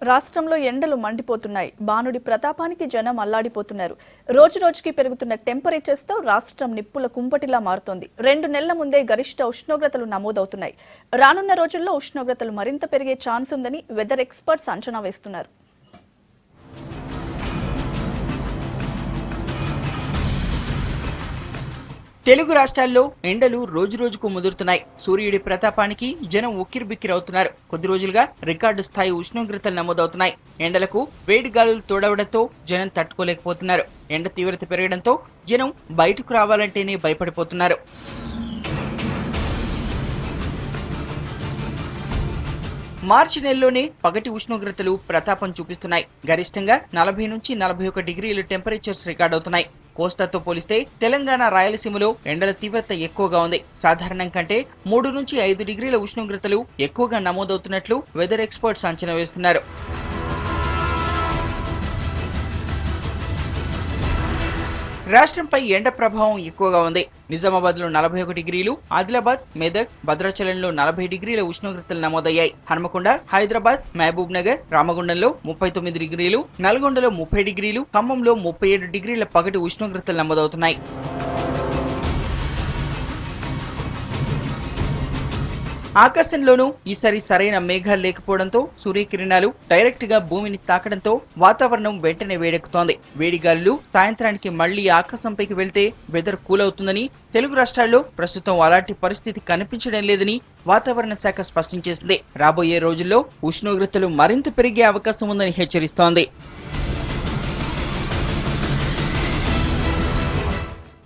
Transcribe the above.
రాష్ట్రంలో ఎండలు మండిపోతున్నాయి. బాణుడి ప్రతాపానికి జనం అల్లాడిపోతున్నారు. రోజు రోజుకి పెరుగుతున్న టెంపరేచర్స్ తో రాష్ట్రం నిప్పుల కుంపటిలా మారుతోంది. 2 నెలల ముందే గరిష్ట ఉష్ణోగ్రతలు నమోదవుతున్నాయి. రానున్న రోజుల్లో ఉష్ణోగ్రతలు మరింత పెరిగే ఛాన్స్ ఉందని వెదర్ ఎక్స్పర్ట్స్ అంచనా వేస్తున్నారు. తెలుగు రాష్ట్రాల్లో ఎండలు రోజురోజుకు ముదురుతున్నాయి. సూర్యుడి ప్రతాపానికి జనం ఉక్కిరిబిక్కిరవుతున్నారు. కొద్ది రోజులుగా రికార్డు స్థాయి ఉష్ణోగ్రతలు నమోదవుతున్నాయి. ఎండలకు వేడి గాలులు తోడవడంతో జనం తట్టుకోలేకపోతున్నారు. ఎండ తీవ్రత పెరగడంతో జనం బయటకు రావాలంటేనే భయపడిపోతున్నారు. మార్చి నెలలోనే పగటి ఉష్ణోగ్రతలు ప్రతాపం చూపిస్తున్నాయి. గరిష్టంగా 40 నుంచి 41 డిగ్రీల టెంపరేచర్స్ రికార్డవుతున్నాయి. కోస్తాతో పోలిస్తే తెలంగాణ, రాయలసీమలో ఎండల తీవ్రత ఎక్కువగా ఉంది. సాధారణం కంటే 3 నుంచి 5 డిగ్రీల ఉష్ణోగ్రతలు ఎక్కువగా నమోదవుతున్నట్లు వెదర్ ఎక్స్పర్ట్స్ అంచనా వేస్తున్నారు. రాష్ట్రంపై ఎండ ప్రభావం ఎక్కువగా ఉంది. నిజామాబాద్ లో 41 డిగ్రీలు, ఆదిలాబాద్, మెదక్, భద్రాచలంలో 40 డిగ్రీల ఉష్ణోగ్రతలు నమోదయ్యాయి. హన్మకొండ, హైదరాబాద్, మహబూబ్ నగర్, రామగుండంలో 39 డిగ్రీలు, నల్గొండలో 30 డిగ్రీలు, ఖమ్మంలో 37 డిగ్రీల పగటి ఉష్ణోగ్రతలు నమోదవుతున్నాయి. ఆకాశంలోనూ ఈసారి సరైన మేఘాలు లేకపోవడంతో సూర్యకిరణాలు డైరెక్ట్ గా భూమిని తాకడంతో వాతావరణం వెంటనే వేడెక్కుతోంది. వేడి గాలులు సాయంత్రానికి మళ్లీ ఆకాశంపైకి వెళ్తే వెదర్ కూల్ అవుతుందని, తెలుగు రాష్ట్రాల్లో ప్రస్తుతం అలాంటి పరిస్థితి కనిపించడం లేదని వాతావరణ శాఖ స్పష్టం చేసింది. రాబోయే రోజుల్లో ఉష్ణోగ్రతలు మరింత పెరిగే అవకాశం ఉందని హెచ్చరిస్తోంది.